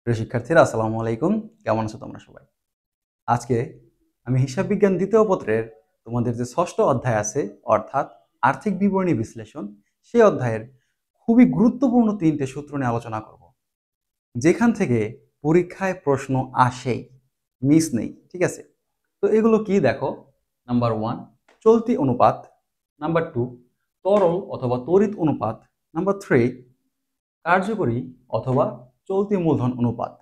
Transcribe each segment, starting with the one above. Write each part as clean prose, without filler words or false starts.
প্রিয় শিক্ষার্থীরা আসসালামু আলাইকুম। কেমন আছো তোমরা সবাই? আজকে আমি হিসাব বিজ্ঞান দ্বিতীয় পত্রের তোমাদের যে ষষ্ঠ অধ্যায় আছে অর্থাৎ আর্থিক বিবরণী বিশ্লেষণ, সেই অধ্যায়ের খুবই গুরুত্বপূর্ণ তিনটে সূত্র নিয়ে আলোচনা করব, যেখান থেকে পরীক্ষায় প্রশ্ন আসেই, মিস নেই। ঠিক আছে? তো এগুলো কি দেখো। নাম্বার 1 চলতি অনুপাত, নাম্বার 2 তরল অথবা তড়িৎ অনুপাত, নাম্বার 3 কার্যকরী অথবা চলতি মূলধন অনুপাত।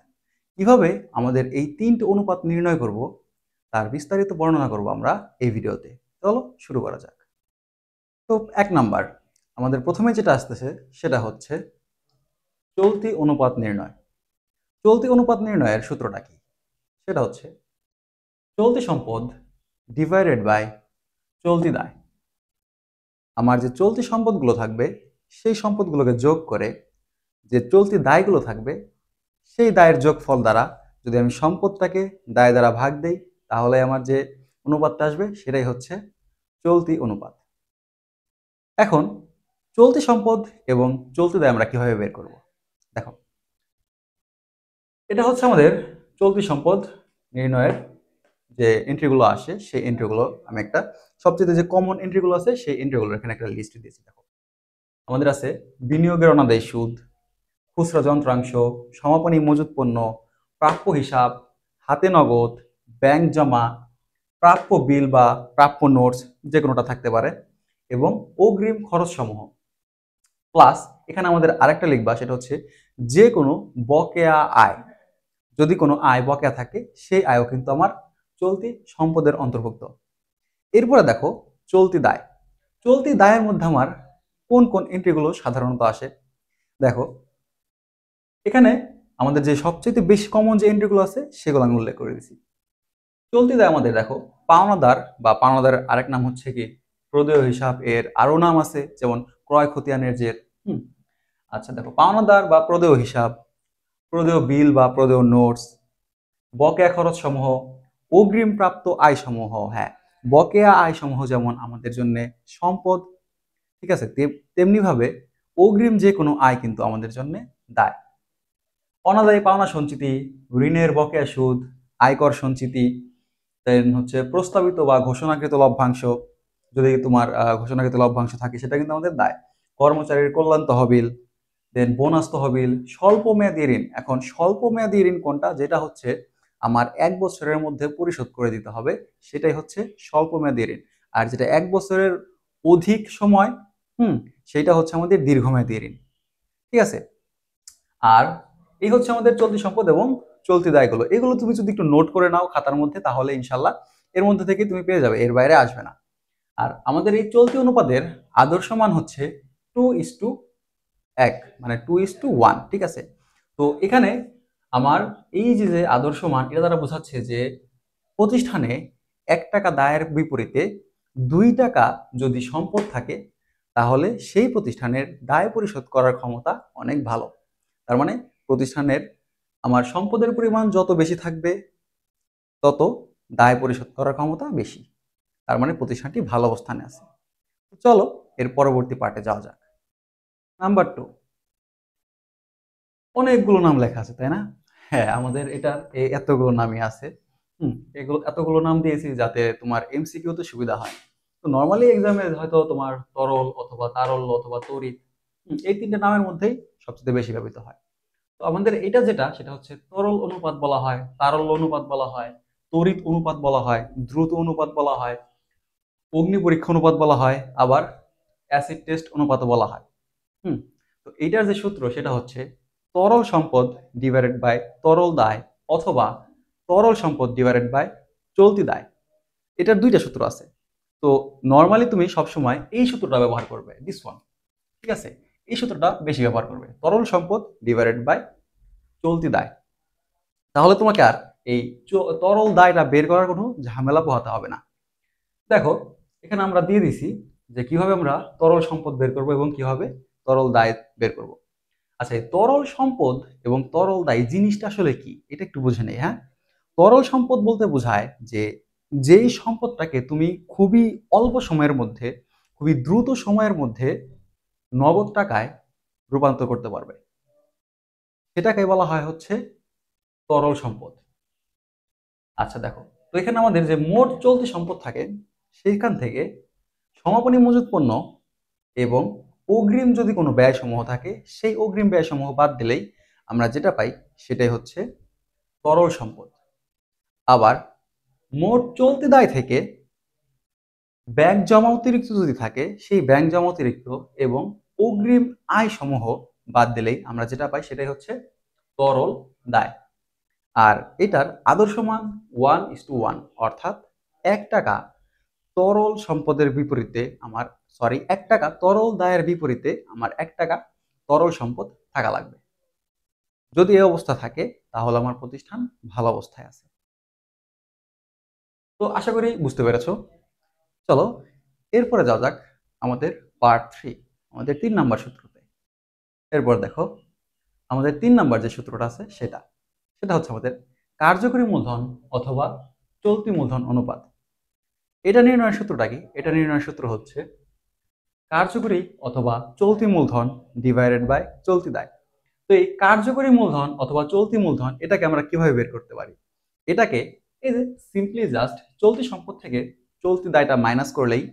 কিভাবে আমাদের এই তিনটে অনুপাত নির্ণয় করব তার বিস্তারিত বর্ণনা করব আমরা এই ভিডিওতে। চলো শুরু করা যাক। তো 1 নাম্বার, আমাদের প্রথমে যেটা আসতেছে সেটা হচ্ছে চলতি অনুপাত নির্ণয়। চলতি অনুপাত নির্ণয়ের সূত্রটা কি? সেটা হচ্ছে চলতি সম্পদ ডিভাইডেড বাই চলতি দায়। আমার যে চলতি সম্পদগুলো থাকবে সেই সম্পদগুলোকে যোগ করে যে চলতি দায়গুলো থাকবে সেই দায়ের যোগফল দ্বারা যদি আমি সম্পদটাকে দায় দ্বারা ভাগ দেই, তাহলে আমার যে অনুপাতটা আসবে সেটাই হচ্ছে চলতি অনুপাত। এখন চলতি সম্পদ এবং চলতি দায় আমরা কিভাবে বের করব? দেখো, এটা হচ্ছে আমাদের চলতি সম্পদ নির্ণয়ের যে এন্ট্রিগুলো আসে সেই এন্ট্রিগুলো আমি একটা সবচেয়ে যে কমন এন্ট্রিগুলো আছে সেই এন্ট্রিগুলো এখানে একটা লিস্ট দিয়েছি। দেখো, আমাদের আছে বিনিয়োগের অনাদায়ী সুদ, খুচরা যন্ত্রাংশ, সমাপনী মজুত পণ্য, প্রাপ্য হিসাব, হাতে নগদ, ব্যাংক জমা, প্রাপ্য বিল বা প্রাপ্য নোটস, যে কোনোটা থাকতে পারে, এবং অগ্রিম খরচ সমূহ। প্লাস এখানে আমাদের আরেকটা লিখবা, সেটা হচ্ছে যে কোনো বকেয়া আয়। যদি কোনো আয় বকেয়া থাকে সেই আয়ও কিন্তু আমার চলতি সম্পদের অন্তর্ভুক্ত। এরপরে দেখো চলতি দায়। চলতি দায়ের মধ্যে আমার কোন কোন এন্ট্রিগুলো সাধারণত আসে? দেখো, এখানে আমাদের যে সবচেয়ে বেশি কমন যে এন্ট্রিগুলো আছে সেগুলো আমি উল্লেখ করে দিচ্ছি। চলতি দায় আমাদের দেখো পাওনাদার বা পাওনাদারের আরেক নাম হচ্ছে কি প্রদেয় হিসাব, এর আরো নাম আছে যেমন ক্রয় খতিয়ানের জের। আচ্ছা দেখো, পাওনাদার বা প্রদেয় হিসাব, প্রদেয় বিল বা প্রদেয় নোটস, বকেয়া খরচ সমূহ, অগ্রিম প্রাপ্ত আয় সমূহ। হ্যাঁ, বকেয়া আয় সমূহ যেমন আমাদের জন্য সম্পদ। ঠিক আছে? তেমনি ভাবে অগ্রিম যে কোনো আয় কিন্তু আমাদের জন্য দায়। অনাদায়ী পাওনা সঞ্চিতি, ঋণের বকেয়া সুদ, আয়কর সঞ্চিতি, দেন হচ্ছে প্রস্তাবিত বা ঘোষণাকৃত লভ্যাংশ। যদি তোমার ঘোষণাকৃত লভ্যাংশ থাকে সেটা কিন্তু আমাদের দায়। কর্মচারীর কল্যাণ তহবিল, দেন বোনাস তহবিল, স্বল্প মেয়াদী ঋণ। এখন স্বল্প মেয়াদী ঋণ কোনটা? যেটা হচ্ছে আমার 1 বছরের মধ্যে পরিশোধ করে দিতে হবে, সেটাই হচ্ছে স্বল্প মেয়াদী ঋণ। আর যেটা 1 বছরের অধিক সময়, সেটা হচ্ছে আমাদের দীর্ঘমেয়াদী ঋণ। ঠিক আছে? আর এই হচ্ছে আমাদের চলতি সম্পদ এবং চলতি দায়গুলো। এগুলো তুমি যদি একটু নোট করে নাও খাতার মধ্যে, তাহলে ইনশাল্লাহ এর মধ্যে থেকে তুমি পেয়ে যাবে, এর বাইরে আসবে না। আর আমাদের এই চলতি অনুপাতের আদর্শ মান হচ্ছে 2:1, মানে 2:1। ঠিক আছে? তো এখানে আমার এই যে আদর্শ মান, এটা দ্বারা বোঝাচ্ছে যে প্রতিষ্ঠানে 1 টাকা দায়ের বিপরীতে 2 টাকা যদি সম্পদ থাকে, তাহলে সেই প্রতিষ্ঠানের দায় পরিশোধ করার ক্ষমতা অনেক ভালো। তার মানে প্রতিষ্ঠানের আমার সম্পদের পরিমাণ যত বেশি থাকবে তত দায় পরিশোধ করার ক্ষমতা বেশি। তার মানে প্রতিষ্ঠানটি ভালো অবস্থানে আছে। চলো এর পরবর্তী পার্টে যাওয়া যাক। নাম্বার 2, অনেকগুলো নাম লেখা আছে তাই না? হ্যাঁ, আমাদের এটা এতগুলো নামই আছে। এগুলো এতগুলো নাম দিয়েছি যাতে তোমার এমসিকিউ তে সুবিধা হয়। তো নর্মালি এক্সামে হয়তো তোমার তরল অথবা তারল্য অথবা তড়িৎ, এই তিনটে নামের মধ্যেই সবচেয়ে বেশি ব্যবহৃত হয়। তো আমাদের এটা যেটা সেটা হচ্ছে তরল অনুপাত বলা হয়, তারল্য অনুপাত বলা হয়, তড়িৎ অনুপাত বলা হয়, দ্রুত অনুপাত বলা হয়, অগ্নি পরীক্ষা অনুপাত বলা হয়, আবার অ্যাসিড টেস্ট অনুপাত বলা হয়। হুম তো এইটার যে সূত্র সেটা হচ্ছে তরল সম্পদ ডিভাইডেড বাই তরল দায়, অথবা তরল সম্পদ ডিভাইডেড বাই চলতি দায়। এটার দুইটা সূত্র আছে। তো নর্মালি তুমি সবসময় এই সূত্রটা ব্যবহার করবে, দিস ওয়ান। ঠিক আছে? এই সূত্রটা বেশি ব্যবহার করবে, তরল সম্পদ ডিভাইডেড বাই চলতি দায়। তাহলে তোমাকে আর এই তরল দায়টা বের করার কোনো ঝামেলা পোহাতে হবে না। দেখো, এখানে আমরা দিয়ে দিছি যে কিভাবে আমরা তরল সম্পদ বের করব এবং কিভাবে তরল দায় বের করব। আচ্ছা, এই তরল সম্পদ এবং তরল দায় জিনিসটা আসলে কি, এটা একটু বুঝে নেই। হ্যাঁ, তরল সম্পদ বলতে বোঝায় যে যেই সম্পদটাকে তুমি খুবই অল্প সময়ের মধ্যে, খুবই দ্রুত সময়ের মধ্যে নগদ টাকায় রূপান্তর করতে পারবে, সেটাকে বলা হয় হচ্ছে তরল সম্পদ। আচ্ছা দেখো, তো এখানে আমাদের যে মোট চলতি সম্পদ থাকে সেইখান থেকে সমাপনী মজুত পণ্য এবং অগ্রিম যদি কোনো ব্যয়সমূহ থাকে সেই অগ্রিম ব্যয়সমূহ বাদ দিলেই আমরা যেটা পাই সেটাই হচ্ছে তরল সম্পদ। আবার মোট চলতি দায় থেকে ব্যাংক জমা অতিরিক্ত যদি থাকে সেই ব্যাংক জমা অতিরিক্ত এবং অগ্রিম আয় সমূহ বাদ দিলেই আমরা যেটা পাই সেটাই হচ্ছে তরল দায়। আর এটার আদর্শ মান 1:1, অর্থাৎ 1 টাকা তরল সম্পদের বিপরীতে আমার সরি 1 টাকা তরল দায়ের বিপরীতে আমার 1 টাকা তরল সম্পদ থাকা লাগবে। যদি এই অবস্থা থাকে তাহলে আমার প্রতিষ্ঠান ভালো অবস্থায় আছে। তো আশা করি বুঝতে পেরেছো। চলো এরপরে যাওয়া যাক আমাদের পার্ট 3, আমাদের 3 নাম্বার সূত্রতে। এরপর দেখো আমাদের 3 নাম্বার যে সূত্রটা আছে সেটা সেটা হচ্ছে আমাদের কার্যকরী মূলধন অথবা চলতি মূলধন অনুপাত। এটা নির্ণয়ের সূত্রটা কি? এটা নির্ণয়ের সূত্র হচ্ছে কার্যকরী অথবা চলতি মূলধন ডিভাইডেড বাই চলতি দায়। তো এই কার্যকরী মূলধন অথবা চলতি মূলধন এটাকে আমরা কিভাবে বের করতে পারি? এটাকে এই যে সিম্পলি জাস্ট চলতি সম্পদ থেকে চলতি দায়টা মাইনাস করলেই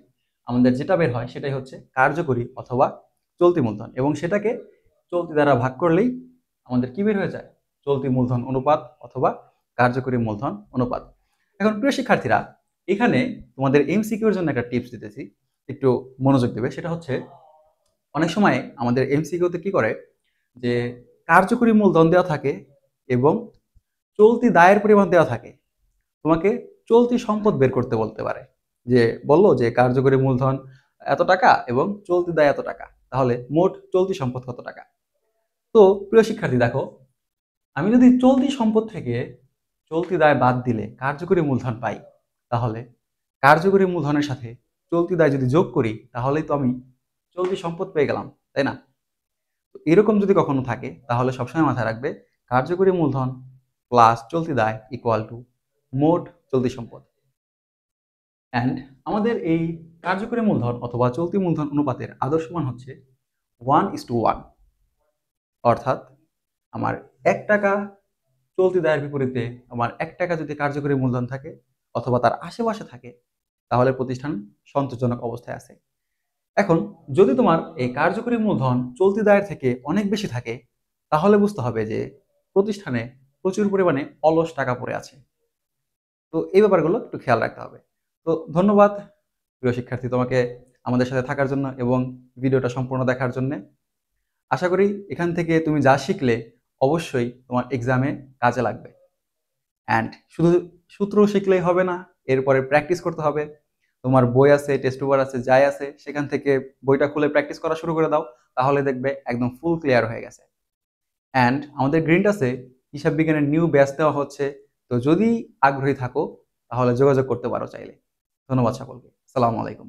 আমাদের যেটা বের হয় সেটাই হচ্ছে কার্যকরী অথবা চলতি মূলধন, এবং সেটাকে চলতি দ্বারা ভাগ করলেই আমাদের কি বের হয়ে যায়? চলতি মূলধন অনুপাত অথবা কার্যকরী মূলধন অনুপাত। এখন প্রিয় শিক্ষার্থীরা, এখানে তোমাদের এমসিকিউর জন্য একটা টিপস দিতেছি, একটু মনোযোগ দেবে। সেটা হচ্ছে অনেক সময় আমাদের এমসিকিউতে কি করে যে কার্যকরী মূলধন দেওয়া থাকে এবং চলতি দায়ের পরিমাণ দেওয়া থাকে, তোমাকে চলতি সম্পদ বের করতে বলতে পারে। যে বললো যে কার্যকরী মূলধন এত টাকা এবং চলতি দায় এত টাকা, তাহলে মোট চলতি সম্পদ কত টাকা? তো প্রিয় শিক্ষার্থী দেখো, আমি যদি চলতি সম্পদ থেকে চলতি দায় বাদ দিলে কার্যকরী মূলধন পাই, তাহলে কার্যকরী মূলধনের সাথে চলতি দায় যদি যোগ করি তাহলেই তো আমি চলতি সম্পদ পেয়ে গেলাম, তাই না? তো এরকম যদি কখনো থাকে তাহলে সবসময় মাথায় রাখবে কার্যকরী মূলধন প্লাস চলতি দায় ইকুয়াল টু মোট চলতি সম্পদ। অ্যান্ড আমাদের এই কার্যকরী মূলধন অথবা চলতি মূলধন অনুপাতের আদর্শ মান হচ্ছে 1:1, অর্থাৎ আমার 1 টাকা চলতি দায়ের বিপরীতে আমার 1 টাকা যদি কার্যকরী মূলধন থাকে অথবা তার আশেপাশে থাকে তাহলে প্রতিষ্ঠান সন্তোষজনক অবস্থায় আছে। এখন যদি তোমার এই কার্যকরী মূলধন চলতি দায়ের থেকে অনেক বেশি থাকে তাহলে বুঝতে হবে যে প্রতিষ্ঠানে প্রচুর পরিমাণে অলস টাকা পড়ে আছে। তো এই ব্যাপারগুলো একটু খেয়াল রাখতে হবে। তো ধন্যবাদ প্রিয় শিক্ষার্থী তোমাকে আমাদের সাথে থাকার জন্য এবং ভিডিওটা সম্পূর্ণ দেখার জন্য। আশা করি এখান থেকে তুমি যা শিখলে অবশ্যই তোমার এক্সামে কাজে লাগবে। অ্যান্ড শুধু সূত্র শিখলেই হবে না, এরপরে প্র্যাকটিস করতে হবে। তোমার বই আছে, টেস্ট পেপার আছে, যাই আছে সেখান থেকে বইটা খুলে প্র্যাকটিস করা শুরু করে দাও, তাহলে দেখবে একদম ফুল ক্লিয়ার হয়ে গেছে। অ্যান্ড আমাদের গ্রিনটাসে হিসাব বিজ্ঞানের নিউ ব্যাচ দেওয়া হচ্ছে, তো যদি আগ্রহী থাকো তাহলে যোগাযোগ করতে পারো চাইলে। ধন্যবাদ সকলকে। আসসালামু আলাইকুম।